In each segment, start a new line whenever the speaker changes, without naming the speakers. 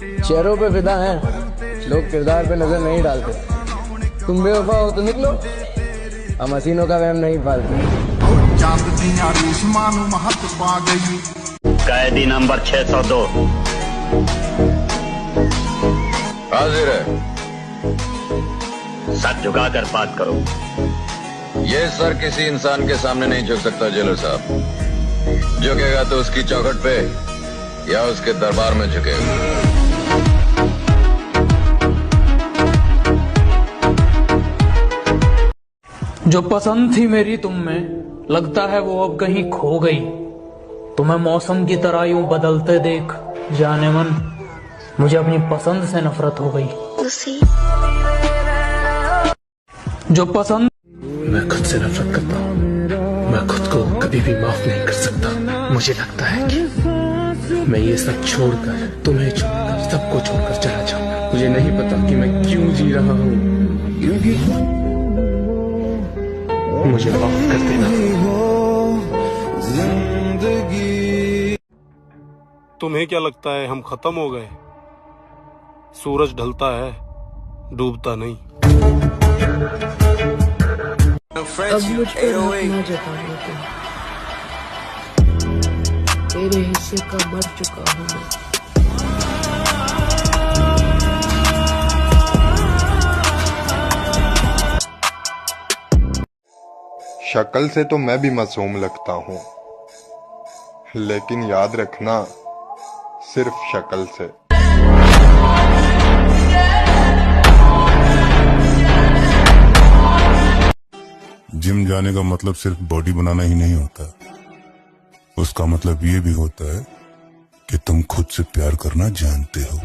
चेहरों पे फिदा हैं, लोग किरदार पे नजर नहीं डालते। तुम बेवफा हो तो निकलो, हम हसीनों का वहम नहीं पालते।
कैदी नंबर 602
हाजिर है।
सर झुकाकर बात करो।
ये सर किसी इंसान के सामने नहीं झुक सकता जेलर साहब। झुकेगा तो उसकी चौखट पे या उसके दरबार में झुकेगा।
जो पसंद थी मेरी तुम में, लगता है वो अब कहीं खो गई। तुम्हें मौसम की तरह यूं बदलते देख, जाने मन मुझे अपनी पसंद से नफरत हो गई। जो पसंद,
मैं खुद से नफरत करता हूँ। मैं खुद को कभी भी माफ नहीं कर सकता। मुझे लगता है कि मैं ये सब छोड़कर, तुम्हें छोड़कर, सबको छोड़कर चला जाऊंगा। मुझे नहीं पता कि मैं क्यों जी रहा हूँ। मुझे माफ कर देना।
तुम्हें क्या लगता है हम खत्म हो गए? सूरज ढलता है, डूबता नहीं।
अब मुझ पर ना जताने को, तेरे हिस्से का मर चुका हूँ मैं।
शक्ल से तो मैं भी मासूम लगता हूँ, लेकिन याद रखना सिर्फ शक्ल से।
जिम जाने का मतलब सिर्फ बॉडी बनाना ही नहीं होता, उसका मतलब ये भी होता है कि तुम खुद से प्यार करना जानते हो।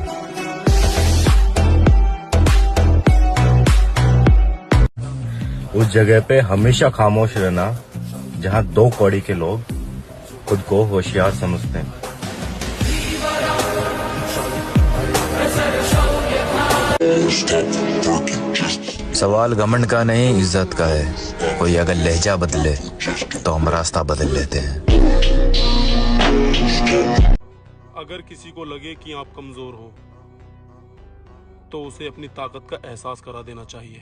उस जगह पे हमेशा खामोश रहना जहाँ 2 कौड़ी के लोग खुद को होशियार समझते हैं।
सवाल घमंड का नहीं, इज्जत का है। कोई अगर लहजा बदले तो हम रास्ता बदल लेते हैं।
अगर किसी को लगे कि आप कमजोर हो तो उसे अपनी ताकत का एहसास करा देना चाहिए।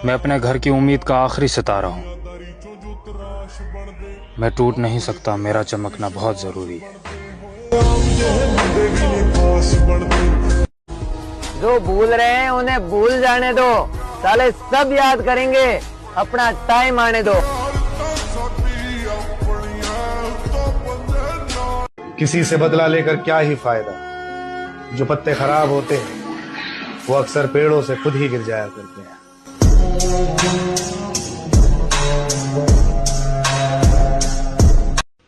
मैं अपने घर की उम्मीद का आखिरी सितारा हूँ। मैं टूट नहीं सकता, मेरा चमकना बहुत जरूरी है।
जो भूल रहे हैं उन्हें भूल जाने दो, साले सब याद करेंगे, अपना टाइम आने दो।
किसी से बदला लेकर क्या ही फायदा, जो पत्ते खराब होते हैं वो अक्सर पेड़ों से खुद ही गिर जाया करते हैं।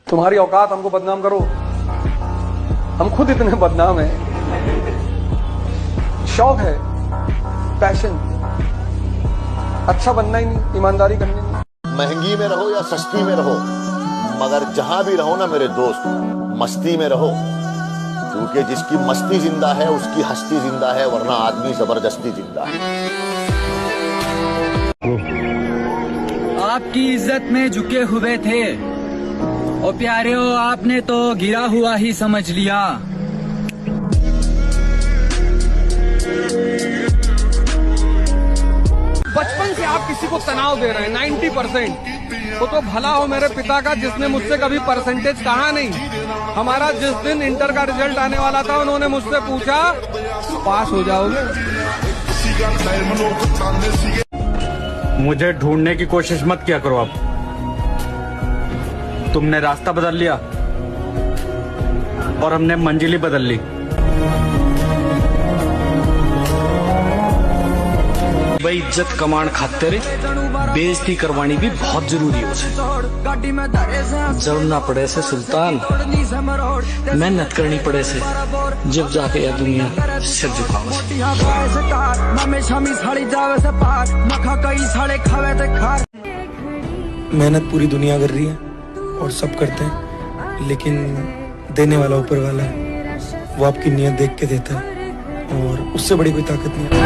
तुम्हारी औकात हमको बदनाम करो, हम खुद इतने बदनाम हैं। शौक है, पैशन, अच्छा बनना ही नहीं, ईमानदारी करनी नहीं।
महंगी में रहो या सस्ती में रहो, मगर जहां भी रहो ना मेरे दोस्त, मस्ती में रहो, क्योंकि जिसकी मस्ती जिंदा है उसकी हस्ती जिंदा है, वरना आदमी जबरदस्ती जिंदा है।
आपकी इज्जत में झुके हुए थे और प्यारे हो, आपने तो गिरा हुआ ही समझ लिया।
बचपन से आप किसी को तनाव दे रहे हैं 90%। वो तो भला हो मेरे पिता का, जिसने मुझसे कभी परसेंटेज कहा नहीं। हमारा जिस दिन इंटर का रिजल्ट आने वाला था, उन्होंने मुझसे पूछा पास हो जाओगे?
मुझे ढूंढने की कोशिश मत किया करो। अब तुमने रास्ता बदल लिया और हमने मंजिल ही बदल ली। भाई इज्जत कमाण खातिर बेइज्जती करवानी भी बहुत जरूरी हो। जब ना पड़े से सुल्तान, मेहनत करनी पड़े से जब जाके यह दुनिया सिर झुकावे।
मेहनत पूरी दुनिया कर रही है और सब करते हैं, लेकिन देने वाला ऊपर वाला है। वो आपकी नीयत देख के देता है और उससे बड़ी कोई ताकत नहीं है।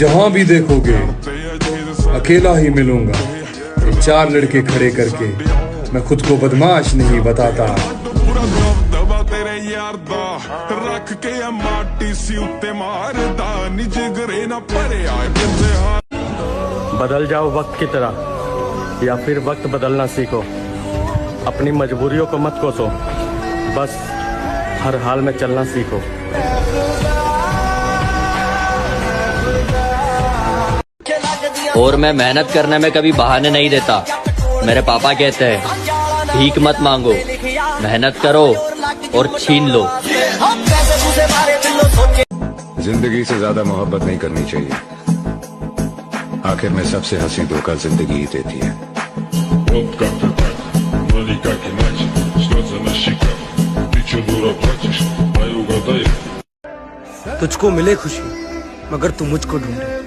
जहां भी देखोगे अकेला ही मिलूंगा। ये 4 लड़के खड़े करके मैं खुद को बदमाश नहीं बताता।
बदल जाओ वक्त की तरह या फिर वक्त बदलना सीखो। अपनी मजबूरियों को मत कोसो, बस हर हाल में चलना सीखो।
और मैं मेहनत करने में कभी बहाने नहीं देता। मेरे पापा कहते हैं भीख मत मांगो, मेहनत करो और छीन लो।
जिंदगी से ज्यादा मोहब्बत नहीं करनी चाहिए। आखिर में सबसे हंसी धोखा जिंदगी ही देती है।
तुझको मिले खुशी मगर तू मुझको ढूंढे।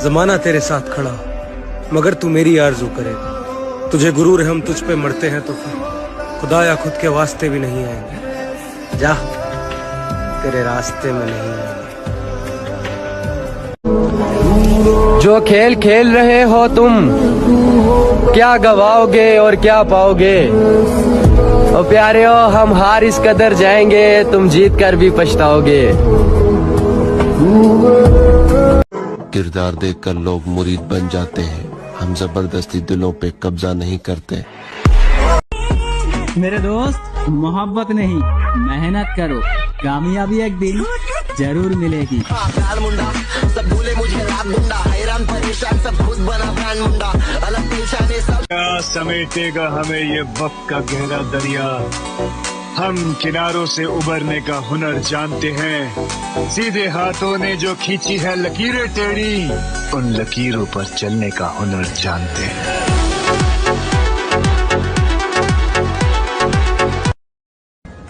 जमाना तेरे साथ खड़ा मगर तू मेरी आरज़ू करे। तुझे गुरूर है हम तुझ पे मरते हैं तो फिर खुदा या खुद के वास्ते भी नहीं आएंगे। जा तेरे रास्ते में नहीं आएंगे।
जो खेल खेल रहे हो तुम, क्या गवाओगे और क्या पाओगे। ओ प्यारे हो, हम हार इस कदर जाएंगे, तुम जीत कर भी पछताओगे।
किरदार देखकर लोग मुरीद बन जाते हैं, हम जबरदस्ती दिलों पे कब्जा नहीं करते।
मेरे दोस्त मोहब्बत नहीं मेहनत करो, कामयाबी एक दिन जरूर मिलेगी। सब भूले मुझे रात मुंडा, हैरान परेशान सब खुद बना ब्रांड मुंडा, अलग पहचाने सब।
क्या समेटेगा हमें ये वक्त का गहरा दरिया। हम किनारों से उबरने का हुनर जानते हैं। सीधे हाथों ने जो खींची है लकीरें टेढ़ी, उन लकीरों पर चलने का हुनर जानते हैं।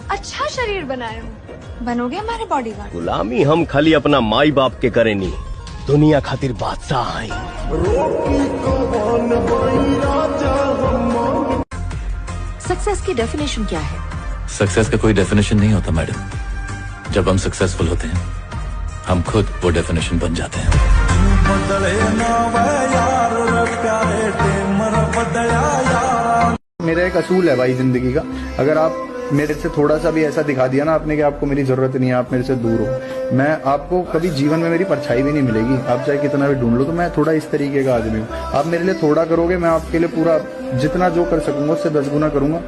अच्छा शरीर बनाए हो, बनोगे हमारे बॉडीगार्ड।
गुलामी हम खाली अपना माई बाप के करे नहीं, दुनिया खातिर बादशाह आई।
सक्सेस की डेफिनेशन क्या है?
सक्सेस का कोई डेफिनेशन नहीं होता मैडम। जब हम सक्सेसफुल होते हैं हम खुद वो डेफिनेशन बन जाते हैं।
मेरा एक असूल है भाई जिंदगी का, अगर आप मेरे से थोड़ा सा भी ऐसा दिखा दिया ना आपने कि आपको मेरी जरूरत नहीं है, आप मेरे से दूर हो, मैं आपको कभी जीवन में मेरी परछाई भी नहीं मिलेगी। आप चाहे कितना भी ढूंढ लो, तो मैं थोड़ा इस तरीके का आदमी हूँ। आप मेरे लिए थोड़ा करोगे, मैं आपके लिए पूरा जितना जो कर सकूंगा उससे 10 गुना करूंगा।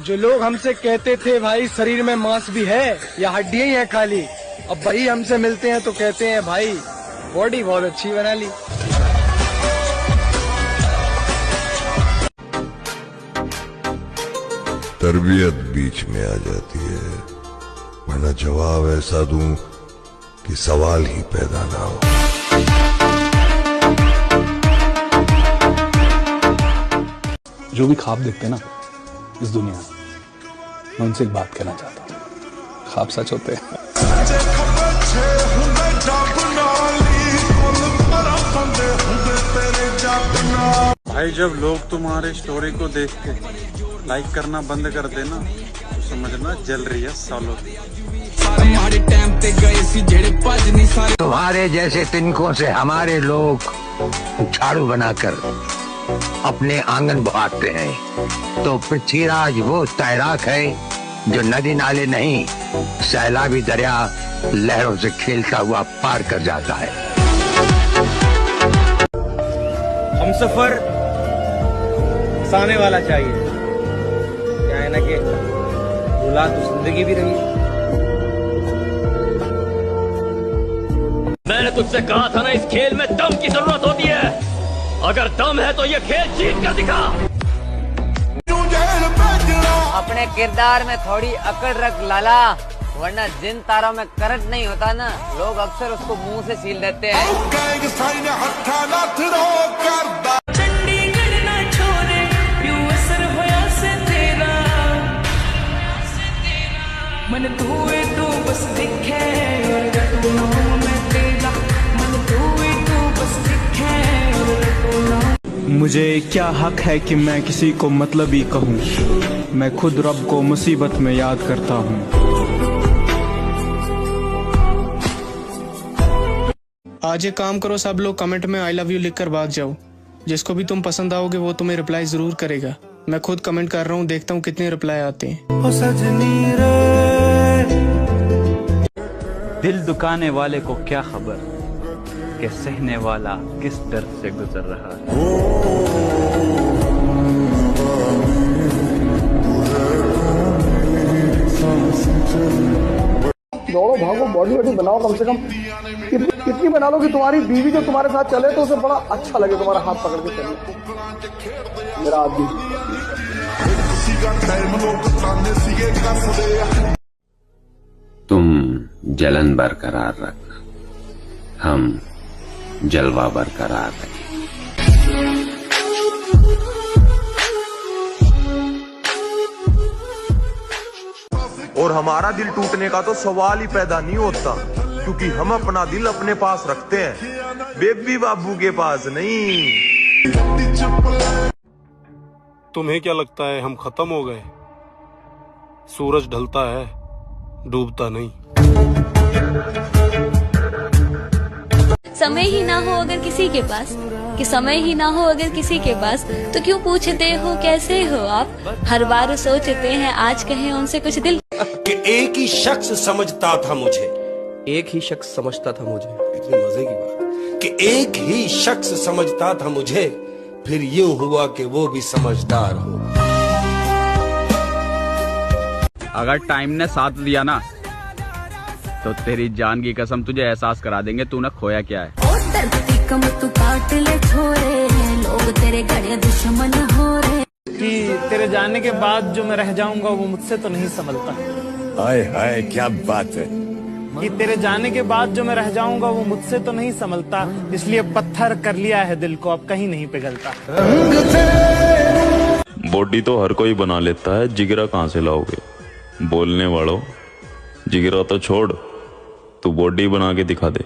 जो लोग हमसे कहते थे भाई शरीर में मांस भी है या हड्डियां ही हैं खाली, अब वही हमसे मिलते हैं तो कहते हैं भाई बॉडी बहुत अच्छी बना ली।
तरबियत बीच में आ जाती है, वरना जवाब ऐसा दूं कि सवाल ही पैदा ना हो।
जो भी ख्वाब देखते हैं ना इस दुनिया में, मैं उनसे एक बात कहना चाहता हूँ, ख्वाब सच होते हैं।
भाई जब लोग तुम्हारे स्टोरी को देख के लाइक करना बंद कर देना तो समझना जल रही है सालों।
तुम्हारे जैसे तिनकों से हमारे लोग झाड़ू बनाकर अपने आंगन बहाते हैं, तो पृथ्वीराज वो तैराक है जो नदी नाले नहीं सैलाबी दरिया लहरों से खेलता हुआ पार कर जाता है।
हम सफर हंसाने वाला चाहिए, क्या है ना कि भुला तो जिंदगी भी रही।
मैंने तुझसे कहा था ना, इस खेल में दम की जरूरत होती है। अगर दम है तो ये खेल जीत कर दिखा।
अपने किरदार में थोड़ी अकड़ रख लाला, वरना जिन तारों में करंट नहीं होता ना, लोग अक्सर उसको मुंह से छील देते हैं।
मन धुए तू बस दिखे और रटूं मैं तेरा, मन धुए तू बस दिखे और रटूं।
मुझे क्या हक है कि मैं किसी को मतलबी कहूँ, मैं खुद रब को मुसीबत में याद करता हूँ। आज एक काम करो, सब लोग कमेंट में आई लव यू लिखकर भाग जाओ। जिसको भी तुम पसंद आओगे वो तुम्हें रिप्लाई जरूर करेगा। मैं खुद कमेंट कर रहा हूँ, देखता हूँ कितने रिप्लाई आते हैं। ओ सजनी रे।
दिल दुखाने वाले को क्या खबर कि सहने वाला किस दर्द से गुजर रहा है।
दौड़ो भागो, बॉडी वॉडी बनाओ, कम से कम कितनी बना लो कि तुम्हारी बीवी जो तुम्हारे साथ चले तो उसे बड़ा अच्छा लगे, तुम्हारा हाथ पकड़ के चले। मेरा आदमी
तुम जलन बरकरार रखना, हम जलवा बरकरार रखें।
और हमारा दिल टूटने का तो सवाल ही पैदा नहीं होता, क्योंकि हम अपना दिल अपने पास रखते हैं, बेबी बाबू के पास नहीं।
तुम्हें क्या लगता है हम खत्म हो गए? सूरज ढलता है, डूबता नहीं।
समय ही ना हो अगर किसी के पास, कि समय ही ना हो अगर किसी के पास, तो क्यों पूछते हो कैसे हो आप? हर बार सोचते हैं आज कहें उनसे कुछ दिल।
कि एक ही शख्स समझता था मुझे,
एक ही शख्स समझता था मुझे।
इतनी मजे की बात कि एक ही शख्स समझता था मुझे, फिर यूं हुआ कि वो भी समझदार हो।
अगर टाइम ने साथ दिया ना तो तेरी जान की कसम तुझे एहसास करा देंगे तूने खोया क्या है।
कम तू काट ले छोरे, लोग तेरे गड़े दुश्मन हो रहे।
कि तेरे जाने के बाद जो मैं रह जाऊंगा वो मुझसे तो नहीं संभलता।
हाय हाय क्या बात है।
कि तेरे जाने के बाद जो मैं रह जाऊंगा वो मुझसे तो नहीं संभलता, इसलिए पत्थर कर लिया है दिल को, अब कहीं नहीं पिघलता।
बॉडी तो हर कोई बना लेता है, जिगरा कहाँ से लाओगे? बोलने वालों, जिगरा तो छोड़, तू बॉडी बना के दिखा दे।